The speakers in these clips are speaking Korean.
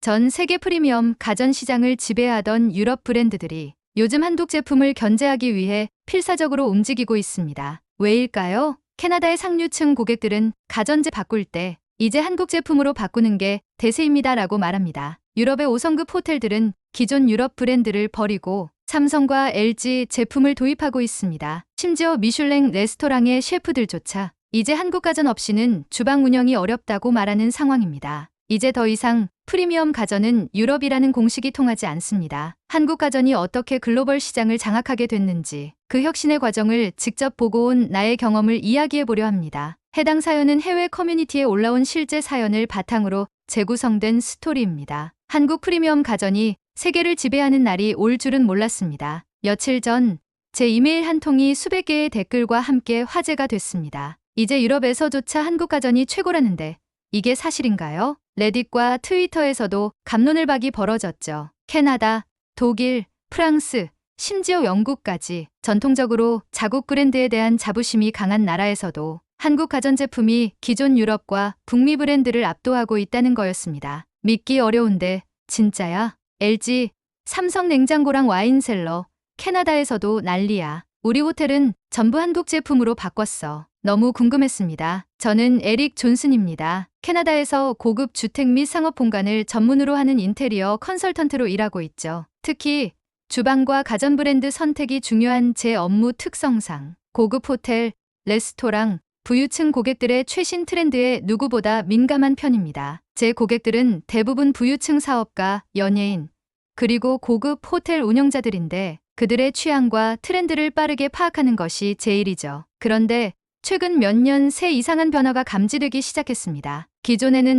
전 세계 프리미엄 가전 시장을 지배하던 유럽 브랜드들이 요즘 한국 제품을 견제하기 위해 필사적으로 움직이고 있습니다. 왜일까요? 캐나다의 상류층 고객들은 가전제 바꿀 때 이제 한국 제품으로 바꾸는 게 대세입니다라고 말합니다. 유럽의 5성급 호텔들은 기존 유럽 브랜드를 버리고 삼성과 LG 제품을 도입하고 있습니다. 심지어 미슐랭 레스토랑의 셰프들조차 이제 한국 가전 없이는 주방 운영이 어렵다고 말하는 상황입니다. 이제 더 이상 프리미엄 가전은 유럽이라는 공식이 통하지 않습니다. 한국 가전이 어떻게 글로벌 시장을 장악하게 됐는지 그 혁신의 과정을 직접 보고 온 나의 경험을 이야기해 보려 합니다. 해당 사연은 해외 커뮤니티에 올라온 실제 사연을 바탕으로 재구성된 스토리입니다. 한국 프리미엄 가전이 세계를 지배하는 날이 올 줄은 몰랐습니다. 며칠 전 제 이메일 한 통이 수백 개의 댓글과 함께 화제가 됐습니다. 이제 유럽에서조차 한국 가전이 최고라는데 이게 사실인가요? 레딧과 트위터에서도 갑론을박이 벌어졌죠. 캐나다, 독일, 프랑스, 심지어 영국까지 전통적으로 자국 브랜드에 대한 자부심이 강한 나라에서도 한국 가전제품이 기존 유럽과 북미 브랜드를 압도하고 있다는 거였습니다. 믿기 어려운데 진짜야? LG, 삼성 냉장고랑 와인셀러, 캐나다에서도 난리야. 우리 호텔은 전부 한국 제품으로 바꿨어. 너무 궁금했습니다. 저는 에릭 존슨입니다. 캐나다에서 고급 주택 및 상업 공간을 전문으로 하는 인테리어 컨설턴트로 일하고 있죠. 특히 주방과 가전 브랜드 선택이 중요한 제 업무 특성상 고급 호텔, 레스토랑, 부유층 고객들의 최신 트렌드에 누구보다 민감한 편입니다. 제 고객들은 대부분 부유층 사업가, 연예인, 그리고 고급 호텔 운영자들인데 그들의 취향과 트렌드를 빠르게 파악하는 것이 제 일이죠. 그런데 최근 몇 년 새 이상한 변화가 감지되기 시작했습니다. 기존에는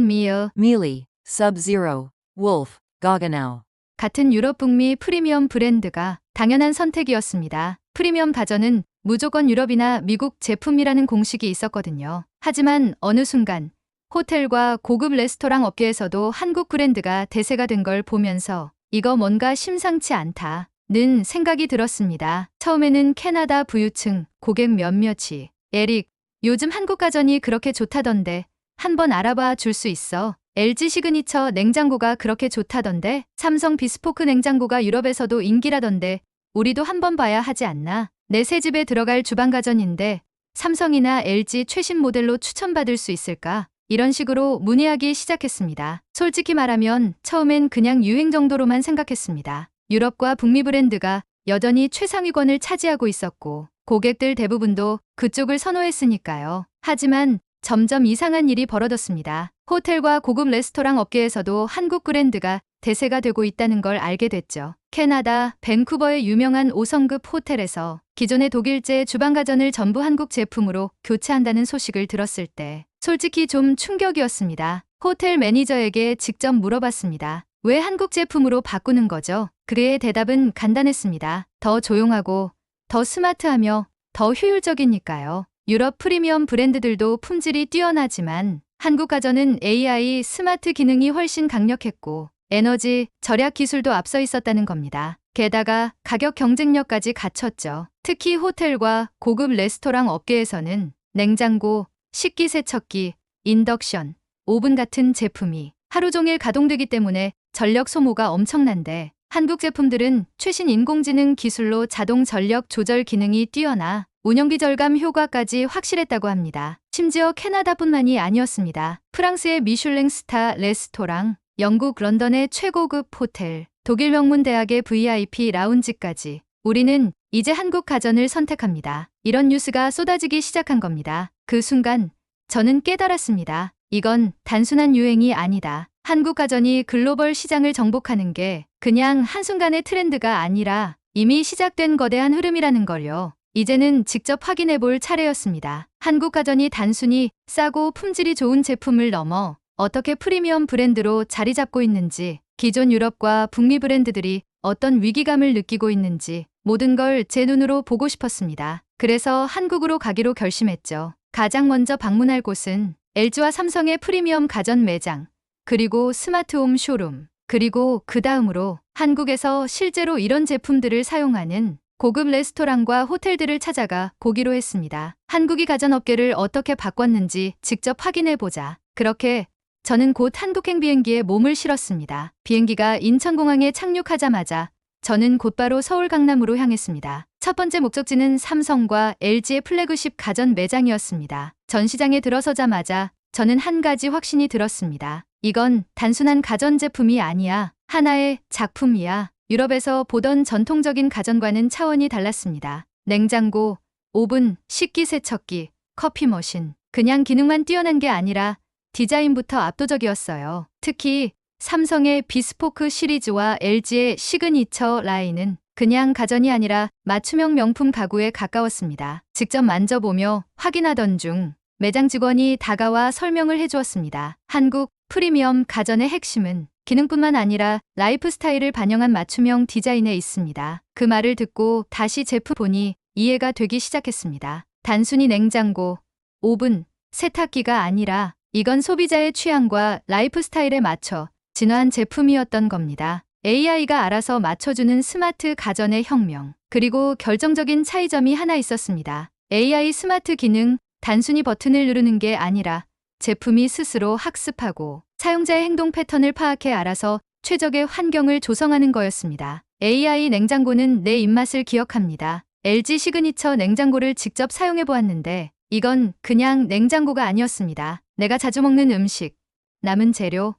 Miele, Sub-Zero, Wolf, Gaggenau 같은 유럽 북미 프리미엄 브랜드가 당연한 선택이었습니다. 프리미엄 가전은 무조건 유럽이나 미국 제품이라는 공식이 있었거든요. 하지만 어느 순간 호텔과 고급 레스토랑 업계에서도 한국 브랜드가 대세가 된 걸 보면서 이거 뭔가 심상치 않다는 생각이 들었습니다. 처음에는 캐나다 부유층 고객 몇몇이 에릭, 요즘 한국 가전이 그렇게 좋다던데 한번 알아봐 줄 수 있어? LG 시그니처 냉장고가 그렇게 좋다던데? 삼성 비스포크 냉장고가 유럽에서도 인기라던데 우리도 한번 봐야 하지 않나? 내 새 집에 들어갈 주방 가전인데 삼성이나 LG 최신 모델로 추천받을 수 있을까? 이런 식으로 문의하기 시작했습니다. 솔직히 말하면 처음엔 그냥 유행 정도로만 생각했습니다. 유럽과 북미 브랜드가 여전히 최상위권을 차지하고 있었고 고객들 대부분도 그쪽을 선호했으니까요. 하지만 점점 이상한 일이 벌어졌습니다. 호텔과 고급 레스토랑 업계에서도 한국 브랜드가 대세가 되고 있다는 걸 알게 됐죠. 캐나다, 밴쿠버의 유명한 5성급 호텔에서 기존의 독일제 주방 가전을 전부 한국 제품으로 교체한다는 소식을 들었을 때 솔직히 좀 충격이었습니다. 호텔 매니저에게 직접 물어봤습니다. 왜 한국 제품으로 바꾸는 거죠? 그의 대답은 간단했습니다. 더 조용하고 더 스마트하며 더 효율적이니까요. 유럽 프리미엄 브랜드들도 품질이 뛰어나지만 한국 가전은 AI 스마트 기능이 훨씬 강력했고 에너지 절약 기술도 앞서 있었다는 겁니다. 게다가 가격 경쟁력까지 갖췄죠. 특히 호텔과 고급 레스토랑 업계에서는 냉장고, 식기세척기, 인덕션, 오븐 같은 제품이 하루 종일 가동되기 때문에 전력 소모가 엄청난데 한국 제품들은 최신 인공지능 기술로 자동 전력 조절 기능이 뛰어나 운영비 절감 효과까지 확실했다고 합니다. 심지어 캐나다뿐만이 아니었습니다. 프랑스의 미슐랭 스타 레스토랑, 영국 런던의 최고급 호텔, 독일 명문 대학의 VIP 라운지까지 우리는 이제 한국 가전을 선택합니다. 이런 뉴스가 쏟아지기 시작한 겁니다. 그 순간 저는 깨달았습니다. 이건 단순한 유행이 아니다. 한국 가전이 글로벌 시장을 정복하는 게 그냥 한순간의 트렌드가 아니라 이미 시작된 거대한 흐름이라는 걸요. 이제는 직접 확인해 볼 차례였습니다. 한국 가전이 단순히 싸고 품질이 좋은 제품을 넘어 어떻게 프리미엄 브랜드로 자리 잡고 있는지, 기존 유럽과 북미 브랜드들이 어떤 위기감을 느끼고 있는지 모든 걸 제 눈으로 보고 싶었습니다. 그래서 한국으로 가기로 결심했죠. 가장 먼저 방문할 곳은 LG와 삼성의 프리미엄 가전 매장, 그리고 스마트홈 쇼룸, 그리고 그 다음으로 한국에서 실제로 이런 제품들을 사용하는 고급 레스토랑과 호텔들을 찾아가 보기로 했습니다. 한국이 가전업계를 어떻게 바꿨는지 직접 확인해 보자. 그렇게 저는 곧 한국행 비행기에 몸을 실었습니다. 비행기가 인천공항에 착륙하자마자 저는 곧바로 서울 강남으로 향했습니다. 첫 번째 목적지는 삼성과 LG의 플래그십 가전 매장이었습니다. 전시장에 들어서자마자 저는 한 가지 확신이 들었습니다. 이건 단순한 가전제품이 아니야. 하나의 작품이야. 유럽에서 보던 전통적인 가전과는 차원이 달랐습니다. 냉장고, 오븐, 식기세척기, 커피 머신. 그냥 기능만 뛰어난 게 아니라 디자인부터 압도적이었어요. 특히 삼성의 비스포크 시리즈와 LG의 시그니처 라인은 그냥 가전이 아니라 맞춤형 명품 가구에 가까웠습니다. 직접 만져보며 확인하던 중 매장 직원이 다가와 설명을 해주었습니다. 한국 프리미엄 가전의 핵심은 기능뿐만 아니라 라이프 스타일을 반영한 맞춤형 디자인에 있습니다. 그 말을 듣고 다시 제품 보니 이해가 되기 시작했습니다. 단순히 냉장고, 오븐, 세탁기가 아니라 이건 소비자의 취향과 라이프 스타일에 맞춰 진화한 제품이었던 겁니다. AI가 알아서 맞춰주는 스마트 가전의 혁명. 그리고 결정적인 차이점이 하나 있었습니다. AI 스마트 기능, 단순히 버튼을 누르는 게 아니라 제품이 스스로 학습하고 사용자의 행동 패턴을 파악해 알아서 최적의 환경을 조성하는 거였습니다. AI 냉장고는 내 입맛을 기억합니다. LG 시그니처 냉장고를 직접 사용해 보았는데 이건 그냥 냉장고가 아니었습니다. 내가 자주 먹는 음식, 남은 재료,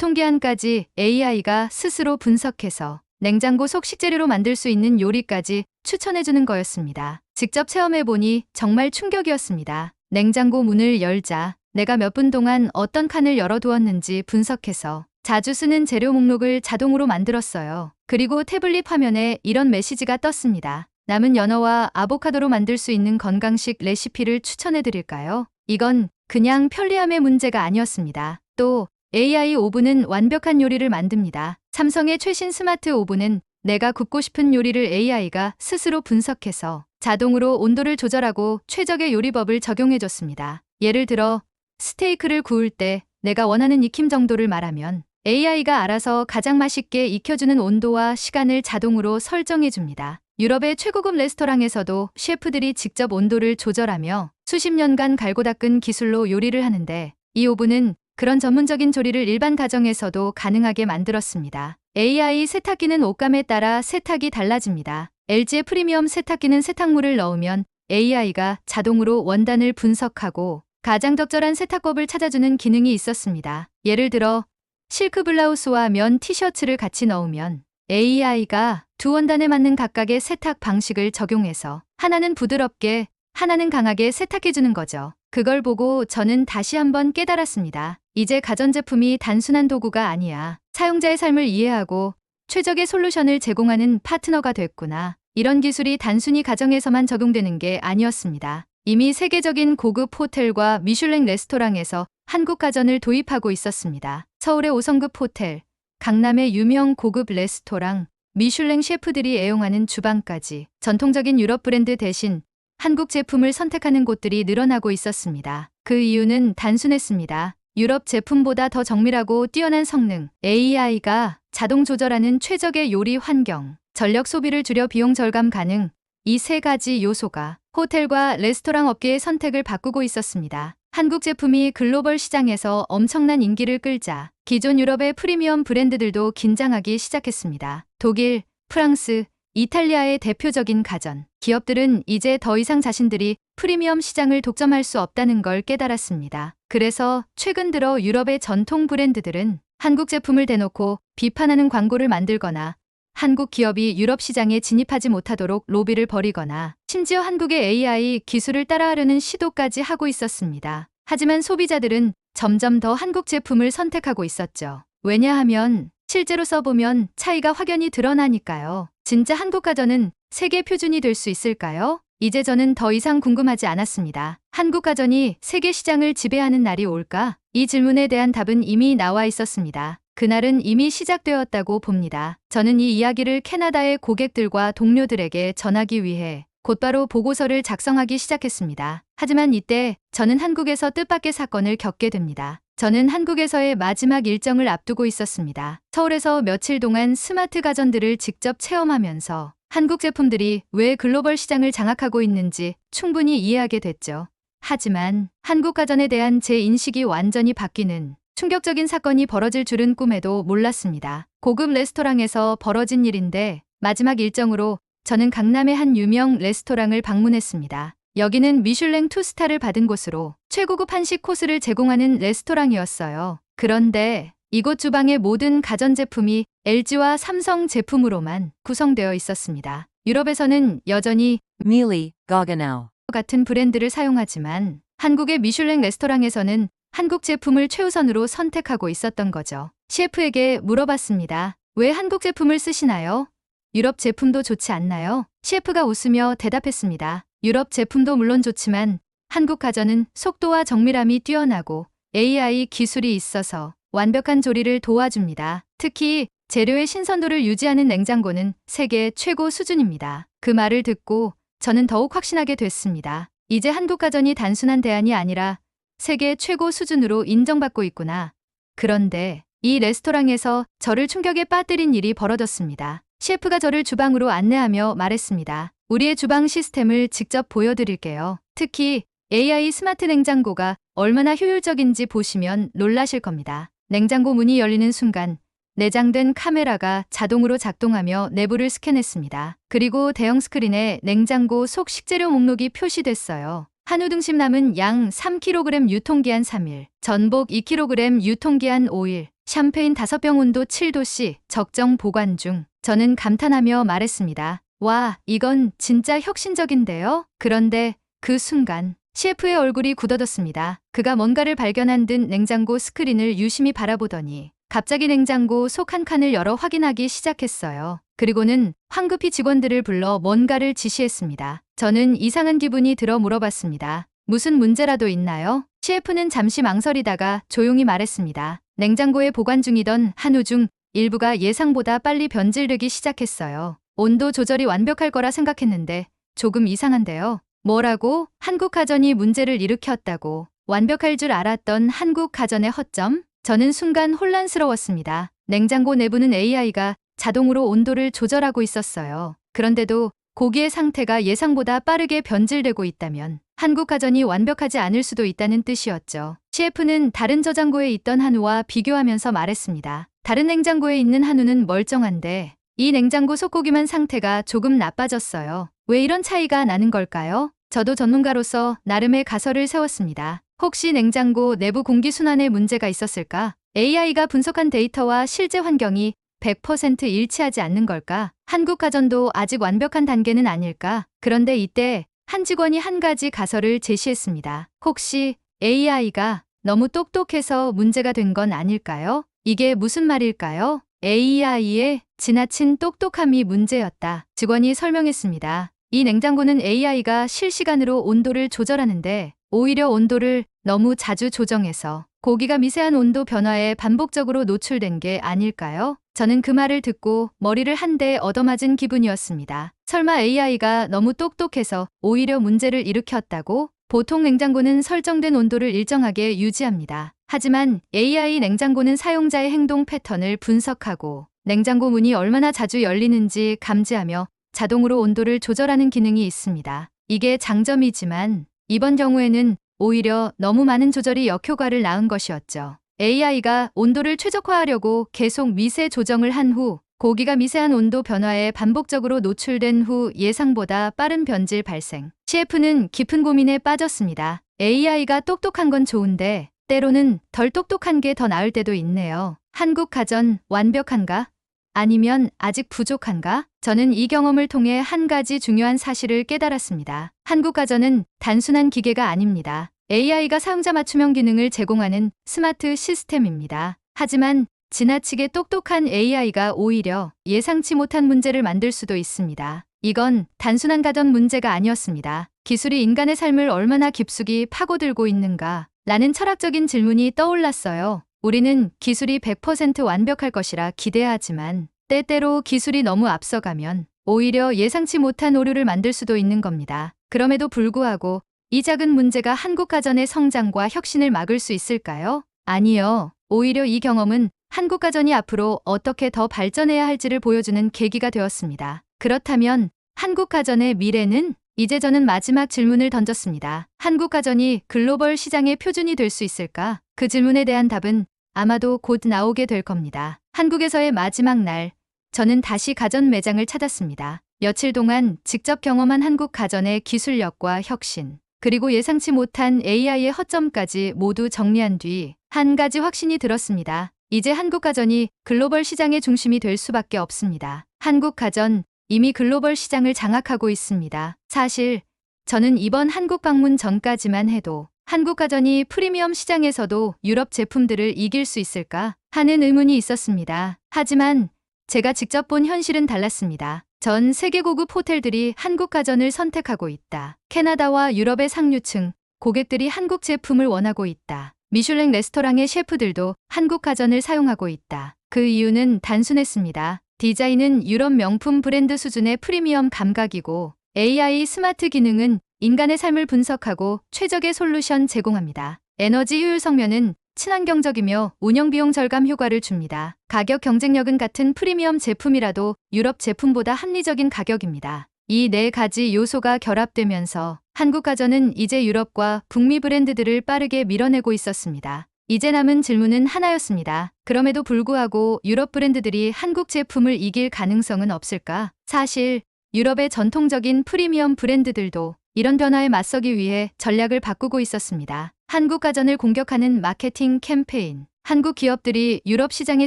유통기한까지 AI가 스스로 분석해서 냉장고 속 식재료로 만들 수 있는 요리까지 추천해주는 거였습니다. 직접 체험해보니 정말 충격이었습니다. 냉장고 문을 열자 내가 몇 분 동안 어떤 칸을 열어두었는지 분석해서 자주 쓰는 재료 목록을 자동으로 만들었어요. 그리고 태블릿 화면에 이런 메시지가 떴습니다. 남은 연어와 아보카도로 만들 수 있는 건강식 레시피를 추천해드릴까요? 이건 그냥 편리함의 문제가 아니었습니다. 또 AI 오븐은 완벽한 요리를 만듭니다. 삼성의 최신 스마트 오븐은 내가 굽고 싶은 요리를 AI가 스스로 분석해서 자동으로 온도를 조절하고 최적의 요리법을 적용해줬습니다. 예를 들어 스테이크를 구울 때 내가 원하는 익힘 정도를 말하면 AI가 알아서 가장 맛있게 익혀주는 온도와 시간을 자동으로 설정해줍니다. 유럽의 최고급 레스토랑에서도 셰프들이 직접 온도를 조절하며 수십 년간 갈고 닦은 기술로 요리를 하는데 이 오븐은 그런 전문적인 조리를 일반 가정에서도 가능하게 만들었습니다. AI 세탁기는 옷감에 따라 세탁이 달라집니다. LG의 프리미엄 세탁기는 세탁물을 넣으면 AI가 자동으로 원단을 분석하고 가장 적절한 세탁법을 찾아주는 기능이 있었습니다. 예를 들어 실크 블라우스와 면 티셔츠를 같이 넣으면 AI가 두 원단에 맞는 각각의 세탁 방식을 적용해서 하나는 부드럽게, 하나는 강하게 세탁해주는 거죠. 그걸 보고 저는 다시 한번 깨달았습니다. 이제 가전제품이 단순한 도구가 아니야. 사용자의 삶을 이해하고 최적의 솔루션을 제공하는 파트너가 됐구나. 이런 기술이 단순히 가정에서만 적용되는 게 아니었습니다. 이미 세계적인 고급 호텔과 미슐랭 레스토랑에서 한국 가전을 도입하고 있었습니다. 서울의 5성급 호텔, 강남의 유명 고급 레스토랑, 미슐랭 셰프들이 애용하는 주방까지 전통적인 유럽 브랜드 대신 한국 제품을 선택하는 곳들이 늘어나고 있었습니다. 그 이유는 단순했습니다. 유럽 제품보다 더 정밀하고 뛰어난 성능, AI가 자동 조절하는 최적의 요리 환경, 전력 소비를 줄여 비용 절감 가능, 이 세 가지 요소가 호텔과 레스토랑 업계의 선택을 바꾸고 있었습니다. 한국 제품이 글로벌 시장에서 엄청난 인기를 끌자 기존 유럽의 프리미엄 브랜드들도 긴장하기 시작했습니다. 독일, 프랑스, 이탈리아의 대표적인 가전 기업들은 이제 더 이상 자신들이 프리미엄 시장을 독점할 수 없다는 걸 깨달았습니다. 그래서 최근 들어 유럽의 전통 브랜드들은 한국 제품을 대놓고 비판하는 광고를 만들거나 한국 기업이 유럽 시장에 진입하지 못하도록 로비를 벌이거나 심지어 한국의 AI 기술을 따라하려는 시도까지 하고 있었습니다. 하지만 소비자들은 점점 더 한국 제품을 선택하고 있었죠. 왜냐하면 실제로 써보면 차이가 확연히 드러나니까요. 진짜 한국 가전은 세계 표준이 될 수 있을까요? 이제 저는 더 이상 궁금하지 않았습니다. 한국 가전이 세계 시장을 지배하는 날이 올까? 이 질문에 대한 답은 이미 나와 있었습니다. 그날은 이미 시작되었다고 봅니다. 저는 이 이야기를 캐나다의 고객들과 동료들에게 전하기 위해 곧바로 보고서를 작성하기 시작했습니다. 하지만 이때 저는 한국에서 뜻밖의 사건을 겪게 됩니다. 저는 한국에서의 마지막 일정을 앞두고 있었습니다. 서울에서 며칠 동안 스마트 가전들을 직접 체험하면서 한국 제품들이 왜 글로벌 시장을 장악하고 있는지 충분히 이해하게 됐죠. 하지만 한국 가전에 대한 제 인식이 완전히 바뀌는 충격적인 사건이 벌어질 줄은 꿈에도 몰랐습니다. 고급 레스토랑에서 벌어진 일인데 마지막 일정으로 저는 강남의 한 유명 레스토랑을 방문했습니다. 여기는 미슐랭 2스타를 받은 곳으로 최고급 한식 코스를 제공하는 레스토랑이었어요. 그런데 이곳 주방의 모든 가전제품이 LG와 삼성 제품으로만 구성되어 있었습니다. 유럽에서는 여전히 Miele, Gaggenau. 같은 브랜드를 사용하지만 한국의 미슐랭 레스토랑에서는 한국 제품을 최우선으로 선택하고 있었던 거죠. 셰프에게 물어봤습니다. 왜 한국 제품을 쓰시나요? 유럽 제품도 좋지 않나요? 셰프가 웃으며 대답했습니다. 유럽 제품도 물론 좋지만 한국 가전은 속도와 정밀함이 뛰어나고 AI 기술이 있어서 완벽한 조리를 도와줍니다. 특히 재료의 신선도를 유지하는 냉장고는 세계 최고 수준입니다. 그 말을 듣고 저는 더욱 확신하게 됐습니다. 이제 한국 가전이 단순한 대안이 아니라 세계 최고 수준으로 인정받고 있구나. 그런데 이 레스토랑에서 저를 충격에 빠뜨린 일이 벌어졌습니다. 셰프가 저를 주방으로 안내하며 말했습니다. 우리의 주방 시스템을 직접 보여드릴게요. 특히 AI 스마트 냉장고가 얼마나 효율적인지 보시면 놀라실 겁니다. 냉장고 문이 열리는 순간 내장된 카메라가 자동으로 작동하며 내부를 스캔했습니다. 그리고 대형 스크린에 냉장고 속 식재료 목록이 표시됐어요. 한우 등심 남은 양 3kg 유통기한 3일, 전복 2kg 유통기한 5일, 샴페인 5병 온도 7도씨 적정 보관 중. 저는 감탄하며 말했습니다. 와, 이건 진짜 혁신적인데요? 그런데 그 순간 셰프의 얼굴이 굳어졌습니다. 그가 뭔가를 발견한 듯 냉장고 스크린을 유심히 바라보더니 갑자기 냉장고 속 한 칸을 열어 확인하기 시작했어요. 그리고는 황급히 직원들을 불러 뭔가를 지시했습니다. 저는 이상한 기분이 들어 물어봤습니다. 무슨 문제라도 있나요? 셰프는 잠시 망설이다가 조용히 말했습니다. 냉장고에 보관 중이던 한우 중 일부가 예상보다 빨리 변질되기 시작했어요. 온도 조절이 완벽할 거라 생각했는데 조금 이상한데요. 뭐라고? 한국 가전이 문제를 일으켰다고. 완벽할 줄 알았던 한국 가전의 허점? 저는 순간 혼란스러웠습니다. 냉장고 내부는 AI가 자동으로 온도를 조절하고 있었어요. 그런데도 고기의 상태가 예상보다 빠르게 변질되고 있다면 한국 가전이 완벽하지 않을 수도 있다는 뜻이었죠. 셰프는 다른 저장고에 있던 한우와 비교하면서 말했습니다. 다른 냉장고에 있는 한우는 멀쩡한데 이 냉장고 속고기만 상태가 조금 나빠졌어요. 왜 이런 차이가 나는 걸까요? 저도 전문가로서 나름의 가설을 세웠습니다. 혹시 냉장고 내부 공기순환에 문제가 있었을까? AI가 분석한 데이터와 실제 환경이 100% 일치하지 않는 걸까? 한국 가전도 아직 완벽한 단계는 아닐까? 그런데 이때 한 직원이 한 가지 가설을 제시했습니다. 혹시 AI가 너무 똑똑해서 문제가 된 건 아닐까요? 이게 무슨 말일까요? AI의 지나친 똑똑함이 문제였다. 직원이 설명했습니다. 이 냉장고는 AI가 실시간으로 온도를 조절하는데 오히려 온도를 너무 자주 조정해서 고기가 미세한 온도 변화에 반복적으로 노출된 게 아닐까요? 저는 그 말을 듣고 머리를 한 대 얻어맞은 기분이었습니다. 설마 AI가 너무 똑똑해서 오히려 문제를 일으켰다고? 보통 냉장고는 설정된 온도를 일정하게 유지합니다. 하지만 AI 냉장고는 사용자의 행동 패턴을 분석하고 냉장고 문이 얼마나 자주 열리는지 감지하며 자동으로 온도를 조절하는 기능이 있습니다. 이게 장점이지만 이번 경우에는 오히려 너무 많은 조절이 역효과를 낳은 것이었죠. AI가 온도를 최적화하려고 계속 미세 조정을 한 후 고기가 미세한 온도 변화에 반복적으로 노출된 후 예상보다 빠른 변질 발생. 셰프는 깊은 고민에 빠졌습니다. AI가 똑똑한 건 좋은데 때로는 덜 똑똑한 게 더 나을 때도 있네요. 한국 가전 완벽한가? 아니면 아직 부족한가? 저는 이 경험을 통해 한 가지 중요한 사실을 깨달았습니다. 한국 가전은 단순한 기계가 아닙니다. AI가 사용자 맞춤형 기능을 제공하는 스마트 시스템입니다. 하지만 지나치게 똑똑한 AI가 오히려 예상치 못한 문제를 만들 수도 있습니다. 이건 단순한 가전 문제가 아니었습니다. 기술이 인간의 삶을 얼마나 깊숙이 파고들고 있는가? 라는 철학적인 질문이 떠올랐어요. 우리는 기술이 100% 완벽할 것이라 기대하지만 때때로 기술이 너무 앞서가면 오히려 예상치 못한 오류를 만들 수도 있는 겁니다. 그럼에도 불구하고 이 작은 문제가 한국 가전의 성장과 혁신을 막을 수 있을까요? 아니요. 오히려 이 경험은 한국 가전이 앞으로 어떻게 더 발전해야 할지를 보여주는 계기가 되었습니다. 그렇다면 한국 가전의 미래는? 이제 저는 마지막 질문을 던졌습니다. 한국 가전이 글로벌 시장의 표준이 될 수 있을까? 그 질문에 대한 답은 아마도 곧 나오게 될 겁니다. 한국에서의 마지막 날, 저는 다시 가전 매장을 찾았습니다. 며칠 동안 직접 경험한 한국 가전의 기술력과 혁신, 그리고 예상치 못한 AI의 허점까지 모두 정리한 뒤 한 가지 확신이 들었습니다. 이제 한국 가전이 글로벌 시장의 중심이 될 수밖에 없습니다. 한국 가전, 이미 글로벌 시장을 장악하고 있습니다. 사실 저는 이번 한국 방문 전까지만 해도 한국 가전이 프리미엄 시장에서도 유럽 제품들을 이길 수 있을까 하는 의문이 있었습니다. 하지만 제가 직접 본 현실은 달랐습니다. 전 세계 고급 호텔들이 한국 가전을 선택하고 있다. 캐나다와 유럽의 상류층 고객들이 한국 제품을 원하고 있다. 미슐랭 레스토랑의 셰프들도 한국 가전을 사용하고 있다. 그 이유는 단순했습니다. 디자인은 유럽 명품 브랜드 수준의 프리미엄 감각이고 AI 스마트 기능은 인간의 삶을 분석하고 최적의 솔루션 제공합니다. 에너지 효율 성면은 친환경적이며 운영비용 절감 효과를 줍니다. 가격 경쟁력은 같은 프리미엄 제품이라도 유럽 제품보다 합리적인 가격입니다. 이 네 가지 요소가 결합되면서 한국 가전은 이제 유럽과 북미 브랜드들을 빠르게 밀어내고 있었습니다. 이제 남은 질문은 하나였습니다. 그럼에도 불구하고 유럽 브랜드들이 한국 제품을 이길 가능성은 없을까? 사실 유럽의 전통적인 프리미엄 브랜드들도 이런 변화에 맞서기 위해 전략을 바꾸고 있었습니다. 한국 가전을 공격하는 마케팅 캠페인, 한국 기업들이 유럽 시장에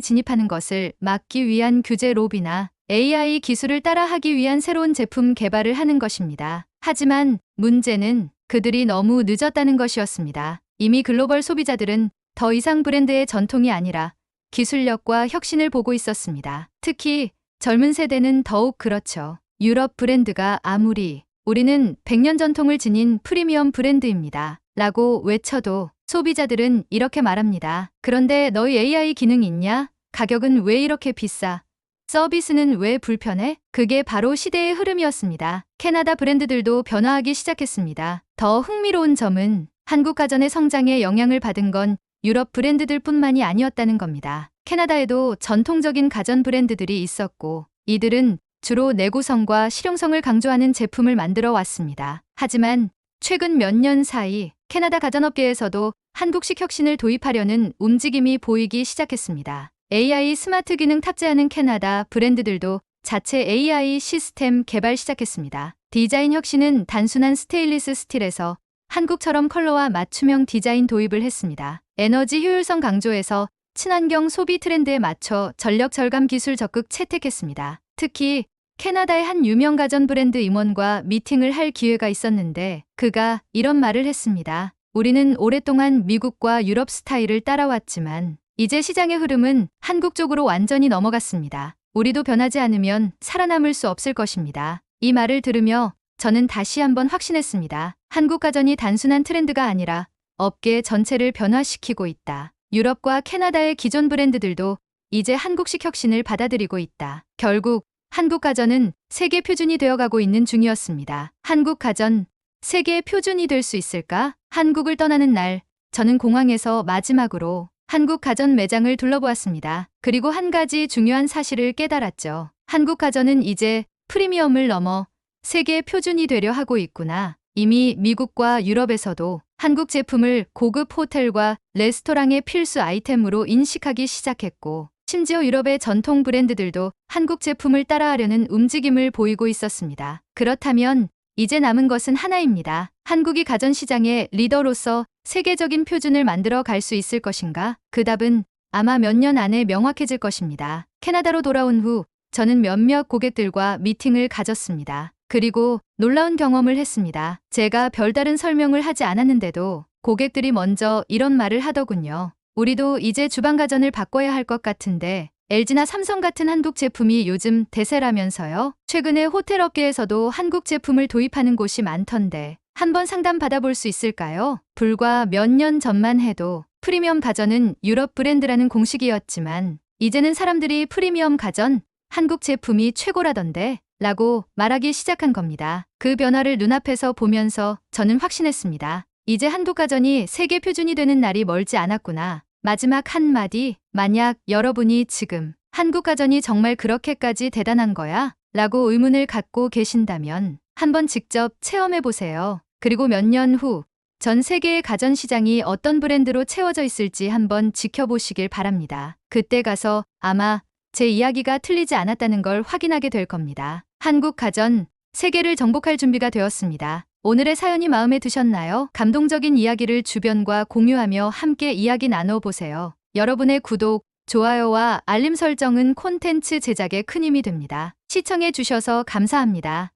진입하는 것을 막기 위한 규제 로비나 AI 기술을 따라하기 위한 새로운 제품 개발을 하는 것입니다. 하지만 문제는 그들이 너무 늦었다는 것이었습니다. 이미 글로벌 소비자들은 더 이상 브랜드의 전통이 아니라 기술력과 혁신을 보고 있었습니다. 특히 젊은 세대는 더욱 그렇죠. 유럽 브랜드가 아무리 우리는 100년 전통을 지닌 프리미엄 브랜드입니다. 라고 외쳐도 소비자들은 이렇게 말합니다. 그런데 너희 AI 기능 있냐? 가격은 왜 이렇게 비싸? 서비스는 왜 불편해? 그게 바로 시대의 흐름이었습니다. 캐나다 브랜드들도 변화하기 시작했습니다. 더 흥미로운 점은 한국 가전의 성장에 영향을 받은 건 유럽 브랜드들뿐만이 아니었다는 겁니다. 캐나다에도 전통적인 가전 브랜드들이 있었고 이들은 주로 내구성과 실용성을 강조하는 제품을 만들어 왔습니다. 하지만 최근 몇 년 사이 캐나다 가전업계에서도 한국식 혁신을 도입하려는 움직임이 보이기 시작했습니다. AI 스마트 기능 탑재하는 캐나다 브랜드들도 자체 AI 시스템 개발 시작했습니다. 디자인 혁신은 단순한 스테인리스 스틸에서 한국처럼 컬러와 맞춤형 디자인 도입을 했습니다. 에너지 효율성 강조에서 친환경 소비 트렌드에 맞춰 전력 절감 기술 적극 채택했습니다. 특히 캐나다의 한 유명 가전 브랜드 임원과 미팅을 할 기회가 있었는데 그가 이런 말을 했습니다. 우리는 오랫동안 미국과 유럽 스타일을 따라왔지만 이제 시장의 흐름은 한국 쪽으로 완전히 넘어갔습니다. 우리도 변하지 않으면 살아남을 수 없을 것입니다. 이 말을 들으며 저는 다시 한번 확신했습니다. 한국 가전이 단순한 트렌드가 아니라 업계 전체를 변화시키고 있다. 유럽과 캐나다의 기존 브랜드들도 이제 한국식 혁신을 받아들이고 있다. 결국 한국 가전은 세계 표준이 되어가고 있는 중이었습니다. 한국 가전, 세계 표준이 될 수 있을까? 한국을 떠나는 날, 저는 공항에서 마지막으로 한국 가전 매장을 둘러보았습니다. 그리고 한 가지 중요한 사실을 깨달았죠. 한국 가전은 이제 프리미엄을 넘어 세계 표준이 되려 하고 있구나. 이미 미국과 유럽에서도 한국 제품을 고급 호텔과 레스토랑의 필수 아이템으로 인식하기 시작했고, 심지어 유럽의 전통 브랜드들도 한국 제품을 따라하려는 움직임을 보이고 있었습니다. 그렇다면 이제 남은 것은 하나입니다. 한국이 가전 시장의 리더로서 세계적인 표준을 만들어 갈 수 있을 것인가? 그 답은 아마 몇 년 안에 명확해질 것입니다. 캐나다로 돌아온 후 저는 몇몇 고객들과 미팅을 가졌습니다. 그리고 놀라운 경험을 했습니다. 제가 별다른 설명을 하지 않았는데도 고객들이 먼저 이런 말을 하더군요. 우리도 이제 주방 가전을 바꿔야 할 것 같은데 LG나 삼성 같은 한국 제품이 요즘 대세라면서요? 최근에 호텔 업계에서도 한국 제품을 도입하는 곳이 많던데 한번 상담 받아볼 수 있을까요? 불과 몇 년 전만 해도 프리미엄 가전은 유럽 브랜드라는 공식이었지만 이제는 사람들이 프리미엄 가전, 한국 제품이 최고라던데 라고 말하기 시작한 겁니다. 그 변화를 눈앞에서 보면서 저는 확신했습니다. 이제 한국 가전이 세계 표준이 되는 날이 멀지 않았구나. 마지막 한마디, 만약 여러분이 지금 한국 가전이 정말 그렇게까지 대단한 거야? 라고 의문을 갖고 계신다면 한번 직접 체험해 보세요. 그리고 몇 년 후 전 세계의 가전 시장이 어떤 브랜드로 채워져 있을지 한번 지켜보시길 바랍니다. 그때 가서 아마 제 이야기가 틀리지 않았다는 걸 확인하게 될 겁니다. 한국 가전, 세계를 정복할 준비가 되었습니다. 오늘의 사연이 마음에 드셨나요? 감동적인 이야기를 주변과 공유하며 함께 이야기 나눠보세요. 여러분의 구독, 좋아요와 알림 설정은 콘텐츠 제작에 큰 힘이 됩니다. 시청해 주셔서 감사합니다.